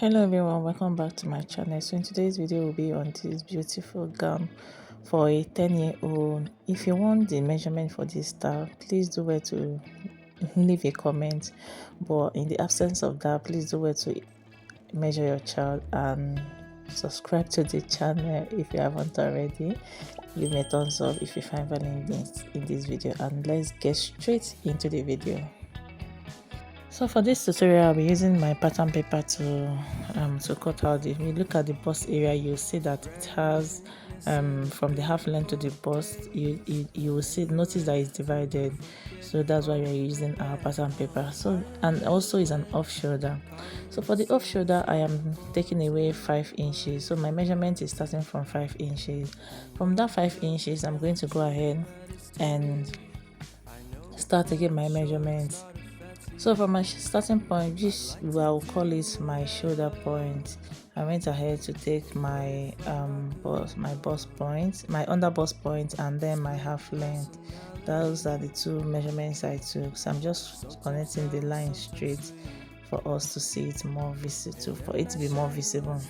Hello everyone, welcome back to my channel. So in today's video will be on this beautiful gown for a 10-year-old. If you want the measurement for this style, please do well to leave a comment, but in the absence of that, please do well to measure your child and subscribe to the channel if you haven't already. Give me a thumbs up if you find value in this video, and let's get straight into the video. So for this tutorial, I'll be using my pattern paper to cut out. If you look at the bust area, you'll see that it has from the half length to the bust, you will notice that it's divided. So that's why we are using our pattern paper. So, and also is an off shoulder. So for the off shoulder, I am taking away 5 inches. So my measurement is starting from 5 inches. From that 5 inches, I'm going to go ahead and start taking my measurements. So for my starting point, this I'll call it my shoulder point. I went ahead to take my bust point, my under bust point, and then my half length. Those are the two measurements I took. So I'm just connecting the line straight for us to see it more visible, for it to be more visible.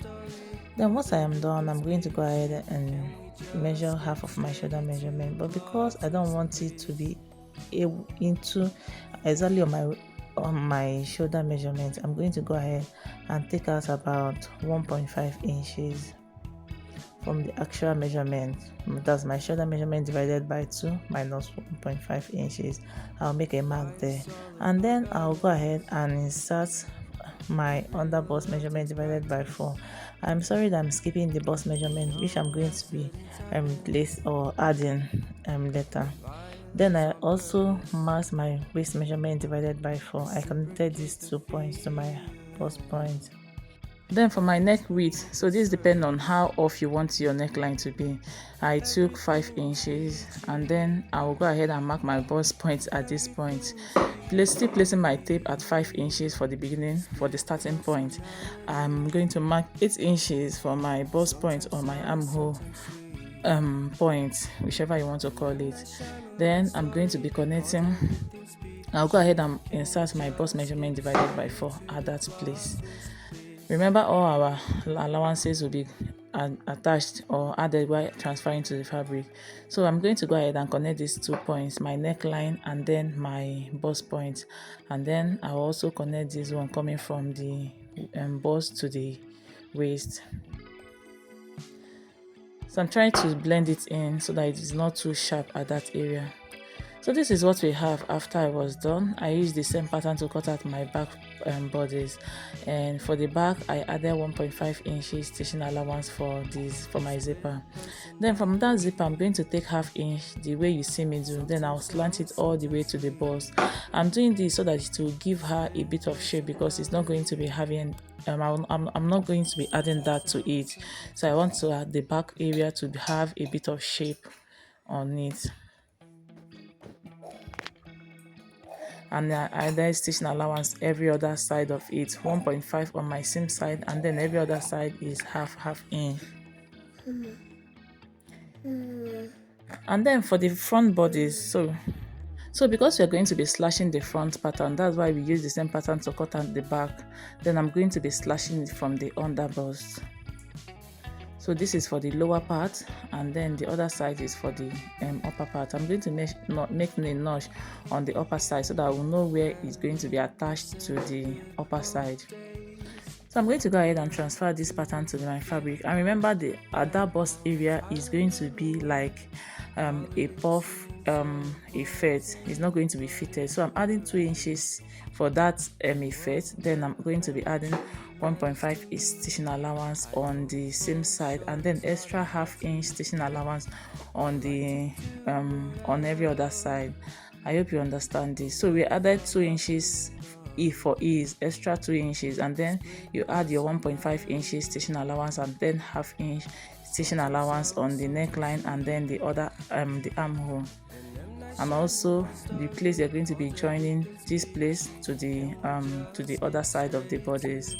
Then once I am done, I'm going to go ahead and measure half of my shoulder measurement. But because I don't want it to be into exactly on my shoulder measurement, I'm going to go ahead and take out about 1.5 inches from the actual measurement. That's my shoulder measurement divided by 2 minus 1.5 inches. I'll make a mark there, and then I'll go ahead and insert my under bust measurement divided by 4. I'm sorry that I'm skipping the bust measurement, which I'm going to be adding later. Then I also marked my waist measurement divided by 4. I connected these 2 points to my bust point. Then for my neck width, so this depends on how off you want your neckline to be. I took 5 inches, and then I will go ahead and mark my bust point at this point. Still placing my tape at 5 inches for the beginning, for the starting point. I'm going to mark 8 inches for my bust point or my armhole point, whichever you want to call it. Then I'm going to be connecting. I'll go ahead and insert my bust measurement divided by 4 at that place. Remember, all our allowances will be attached or added while transferring to the fabric. So I'm going to go ahead and connect these 2 points, my neckline and then my bust point, and then I'll also connect this one coming from the bust to the waist. So I'm trying to blend it in so that it is not too sharp at that area. So this is what we have after I was done. I used the same pattern to cut out my back bodice, and for the back I added 1.5 inches stitching allowance for my zipper. Then from that zipper, I'm going to take half inch the way you see me do. Then I'll slant it all the way to the bust. I'm doing this so that it will give her a bit of shape, because it's not going to be having I'm not going to be adding that to it. So I want to add the back area to have a bit of shape on it. And I added stitching allowance every other side of it, 1.5 on my seam side, and then every other side is half inch. And then for the front bodies, so because we're going to be slashing the front pattern, that's why we use the same pattern to cut out the back. Then I'm going to be slashing it from the under bust. So this is for the lower part, and then the other side is for the upper part. I'm going to make a notch on the upper side so that I will know where it's going to be attached to the upper side. So I'm going to go ahead and transfer this pattern to my fabric. And remember, the that bust area is going to be like a puff effect. It's not going to be fitted. So I'm adding 2 inches for that effect. Then I'm going to be adding 1.5 is stitching allowance on the same side, and then extra half inch stitching allowance on the on every other side. I hope you understand this. So we added 2 inches for ease, extra 2 inches, and then you add your 1.5 inches stitching allowance, and then half inch stitching allowance on the neckline, and then the other the armhole, and also the place you're going to be joining this place to the other side of the bodice.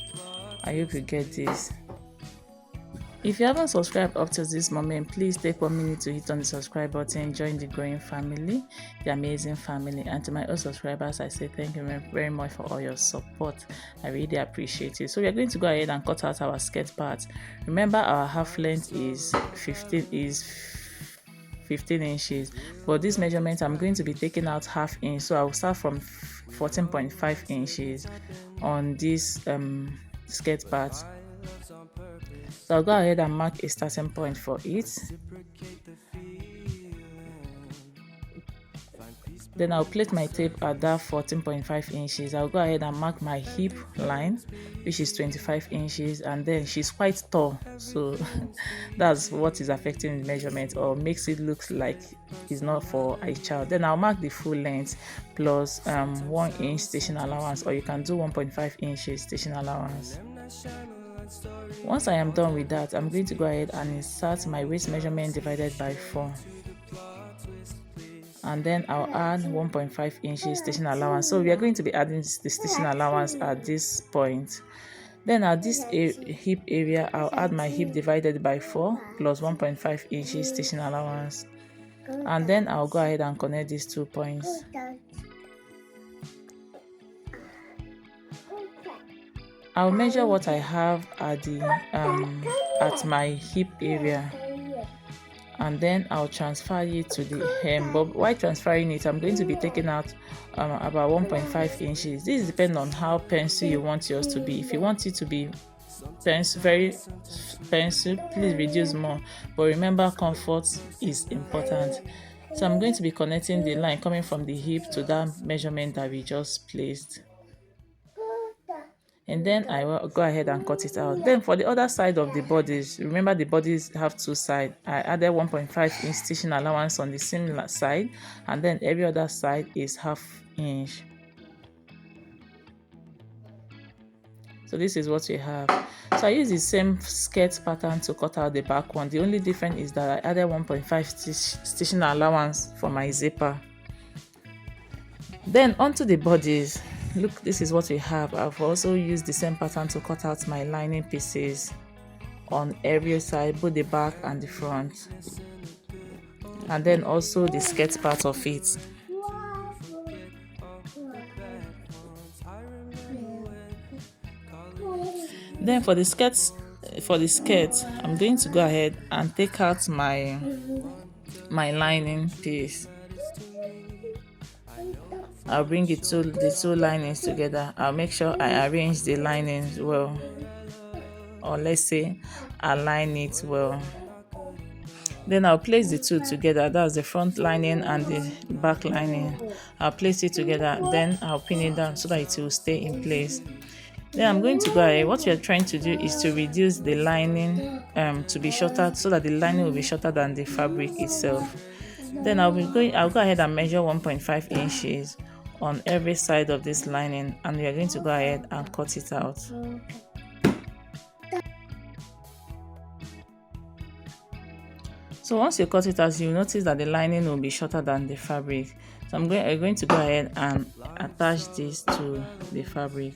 I hope you get this. If you haven't subscribed up to this moment, please take 1 minute to hit on the subscribe button, join the growing family, the amazing family. And to my old subscribers, I say thank you very much for all your support. I really appreciate it. So we are going to go ahead and cut out our skirt part. Remember, our half length is 15 inches, but this measurement I'm going to be taking out half inch, so I will start from 14.5 inches on this skirt part. So I'll go ahead and mark a starting point for it. Then I'll place my tape at that 14.5 inches. I'll go ahead and mark my hip line, which is 25 inches, and then she's quite tall, so that's what is affecting the measurement or makes it look like it's not for a child. Then I'll mark the full length plus 1 inch stitching allowance, or you can do 1.5 inches stitching allowance. Once I am done with that, I'm going to go ahead and insert my waist measurement divided by 4. And then I'll add 1.5 inches stitching allowance. So we are going to be adding the stitching allowance at this point. Then at this hip area, I'll add my hip divided by 4 plus 1.5 inches stitching allowance. And then I'll go ahead and connect these 2 points. I'll measure what I have at the at my hip area, and then I'll transfer it to the hem. But while transferring it, I'm going to be taking out about 1.5 inches. This depends on how pencil you want yours to be. If you want it to be very pencil, please reduce more. But remember, comfort is important. So I'm going to be connecting the line coming from the hip to that measurement that we just placed. And then I will go ahead and cut it out. Then for the other side of the bodies, remember the bodies have 2 sides. I added 1.5 inch stitching allowance on the similar side, and then every other side is ½ inch. So this is what we have. So I use the same skirt pattern to cut out the back one. The only difference is that I added 1.5 stitching allowance for my zipper. Then onto the bodies. Look, this is what we have. I've also used the same pattern to cut out my lining pieces on every side, both the back and the front, and then also the skirt part of it. Then for the skirt, I'm going to go ahead and take out my lining piece. I'll bring the two linings together. I'll make sure I arrange the linings well, or let's say align it well. Then I'll place the two together. That's the front lining and the back lining. I'll place it together. Then I'll pin it down so that it will stay in place. Then I'm going to go ahead. What we are trying to do is to reduce the lining to be shorter, so that the lining will be shorter than the fabric itself. Then I'll go ahead and measure 1.5 inches on every side of this lining, and we are going to go ahead and cut it out. So once you cut it out, you'll notice that the lining will be shorter than the fabric. So I'm going to go ahead and attach this to the fabric.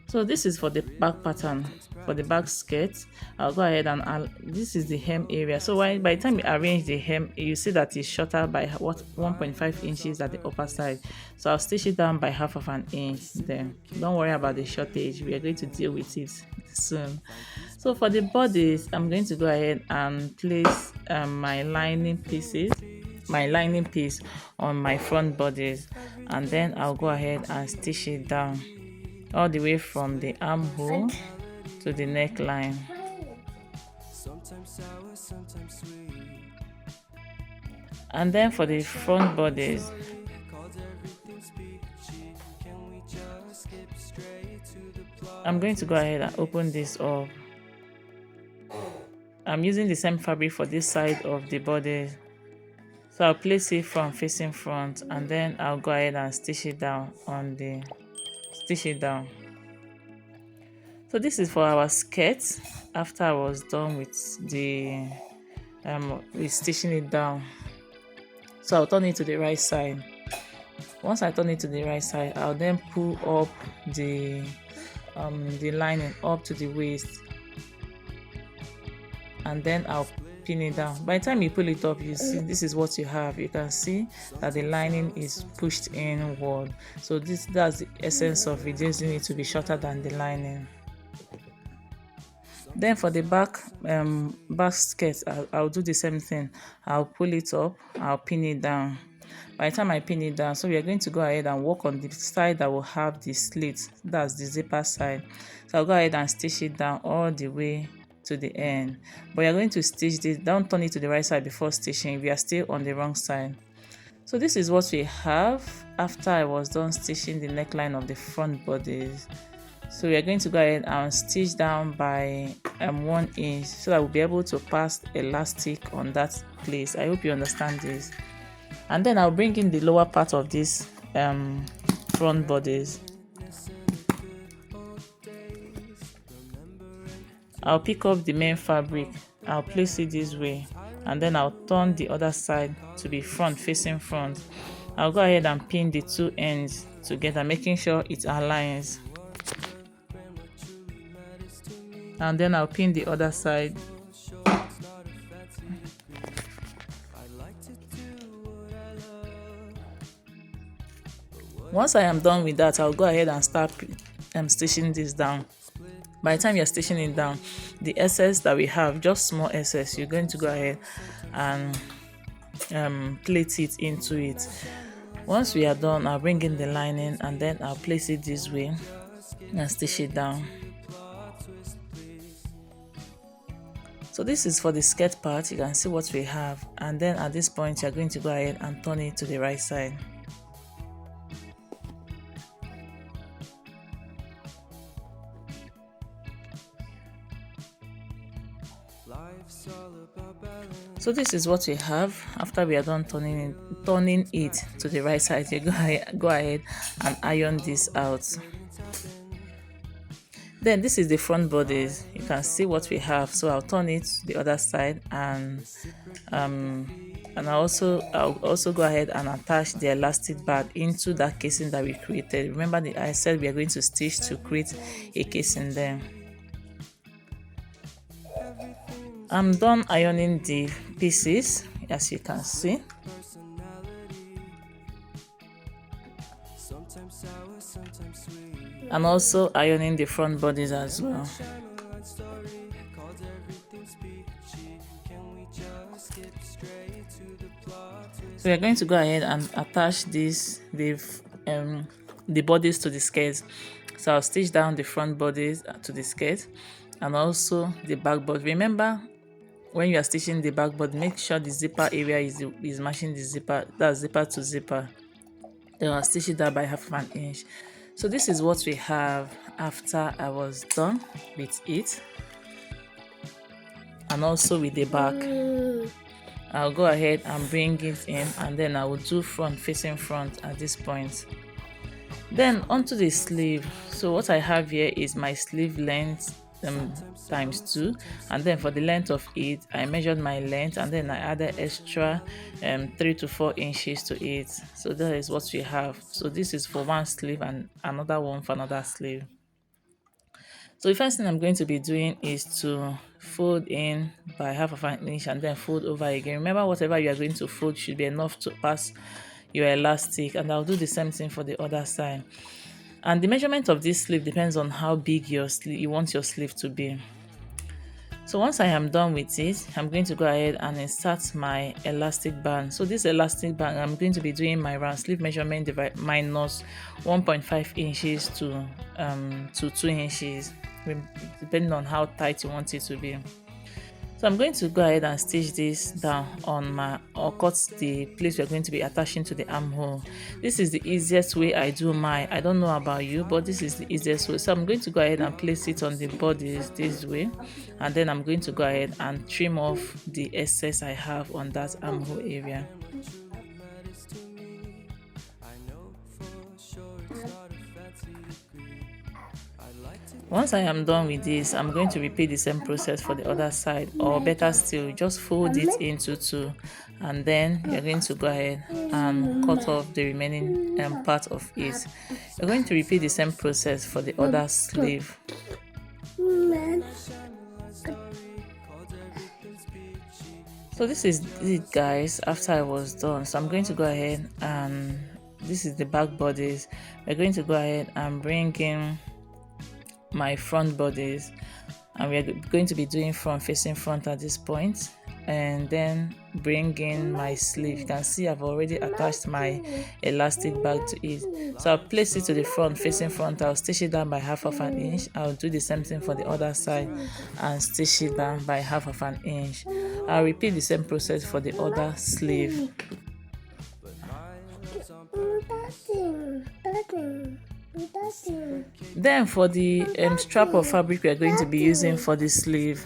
So this is for the back pattern. For the back skirt, I'll go ahead and this is the hem area. So by the time you arrange the hem, you see that it's shorter by 1.5 inches at the upper side. So I'll stitch it down by ½ inch there. Don't worry about the shortage. We are going to deal with it soon. So for the bodies, I'm going to go ahead and place my lining piece on my front bodies, and then I'll go ahead and stitch it down all the way from the armhole to the neckline. And then for the front bodies, I'm going to go ahead and open this up. I'm using the same fabric for this side of the body, so I'll place it from facing front, and then I'll go ahead and stitch it down. So this is for our skirt. After I was done with the with stitching it down, so I'll turn it to the right side. Once I turn it to the right side, I'll then pull up the lining up to the waist. and then I'll pin it down. By the time you pull it up, you see this is what you have. You can see that the lining is pushed inward, so that's the essence of reducing it to be shorter than the lining. Then for the back skirt, I'll do the same thing. I'll pull it up, I'll pin it down. By the time I pin it down, so we are going to go ahead and work on the side that will have the slit, that's the zipper side. So I'll go ahead and stitch it down all the way to the end, but you're going to stitch this, don't turn it to the right side before stitching. We are still on the wrong side. So this is what we have after I was done stitching the neckline of the front bodice. So we are going to go ahead and stitch down by 1 inch so that we'll be able to pass elastic on that place. I hope you understand this. And then I'll bring in the lower part of this front bodice. I'll pick up the main fabric, I'll place it this way, and then I'll turn the other side to be front, facing front. I'll go ahead and pin the two ends together, making sure it aligns. And then I'll pin the other side. Once I am done with that, I'll go ahead and start stitching this down. By the time you're stitching it down, the excess that we have, just small excess, you're going to go ahead and plait it into it. Once we are done, I'll bring in the lining and then I'll place it this way and stitch it down. So this is for the skirt part. You can see what we have, and then at this point you're going to go ahead and turn it to the right side. So this is what we have after we are done turning it to the right side. You go ahead and iron this out. Then this is the front bodice. You can see what we have. So I'll turn it to the other side, and I'll also go ahead and attach the elastic band into that casing that we created. Remember I said we are going to stitch to create a casing there. I'm done ironing the pieces, as you can see. And also ironing the front bodies as well. So we're going to go ahead and attach the bodies to the skirt. So I'll stitch down the front bodies to the skirt and also the back body. Remember, when you are stitching the back body, make sure the zipper area is matching the zipper, that's zipper to zipper. Then I'll stitch it down by 1/2 inch. So this is what we have after I was done with it, and also with the back. I'll go ahead and bring it in, and then I will do front, facing front at this point. Then onto the sleeve. So what I have here is my sleeve length times 2, and then for the length of it, I measured my length and then I added extra 3 to 4 inches to it. So that is what we have. So this is for one sleeve and another one for another sleeve. So the first thing I'm going to be doing is to fold in by 1/2 inch and then fold over again. Remember, whatever you are going to fold should be enough to pass your elastic, and I'll do the same thing for the other side. And the measurement of this sleeve depends on how big you want your sleeve to be. So once I am done with it, I'm going to go ahead and insert my elastic band. So this elastic band, I'm going to be doing my round sleeve measurement minus 1.5 inches to 2 inches, depending on how tight you want it to be. So I'm going to go ahead and stitch this down or cut the place we're going to be attaching to the armhole. This is the easiest way I do mine. I don't know about you, but this is the easiest way. So I'm going to go ahead and place it on the bodice this way, and then I'm going to go ahead and trim off the excess I have on that armhole area. Once I am done with this, I'm going to repeat the same process for the other side, or better still, just fold it into 2, and then you're going to go ahead and cut off the remaining part of it. You're going to repeat the same process for the other sleeve. So this is it, guys, after I was done. So I'm going to go ahead and this is the back bodies. We're going to go ahead and bring in my front bodies, and we're going to be doing front facing front at this point, and then bring in my sleeve. You can see I've already attached my elastic bag to it, so I'll place it to the front facing front. I'll stitch it down by half of an inch. I'll do the same thing for the other side and stitch it down by half of an inch. I'll repeat the same process for the other sleeve. Then for the strap of fabric we are going to be using for the sleeve,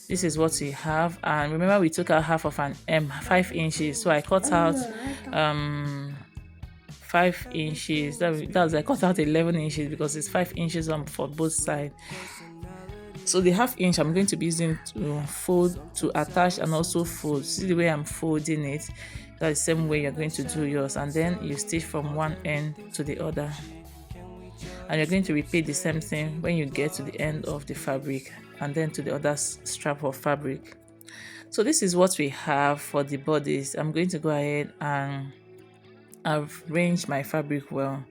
this is what we have. And remember, we took out half of an 5 inches, so I cut out 5 inches. I cut out 11 inches because it's 5 inches on for both sides. So the half inch I'm going to be using to fold, to attach and also fold. See the way I'm folding it? That's the same way you're going to do yours, and then you stitch from one end to the other. And you're going to repeat the same thing when you get to the end of the fabric and then to the other strap of fabric. So this is what we have for the bodies. I'm going to go ahead and arrange my fabric well,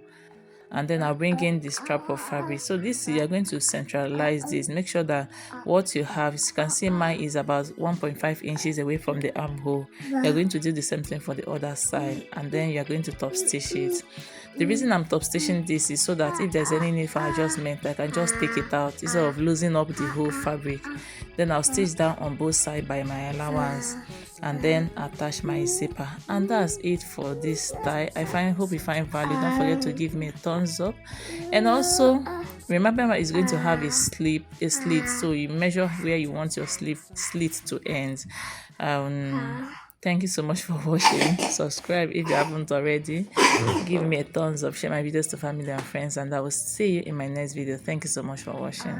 and then I'll bring in the strap of fabric. So this, you're going to centralize this. Make sure that what you have, as you can see, mine is about 1.5 inches away from the armhole. You're going to do the same thing for the other side, and then you're going to top stitch it. The reason I'm top stitching this is so that if there's any need for adjustment, I can just take it out instead of losing up the whole fabric. Then I'll stitch down on both sides by my allowance, and then attach my zipper. And that's it for this style. Hope you find value. Don't forget to give me a thumbs up, and also remember it's going to have a slit, so you measure where you want your slit to end. Thank you so much for watching. Subscribe if you haven't already. Give me a thumbs up, share my videos to family and friends, and I will see you in my next video. Thank you so much for watching.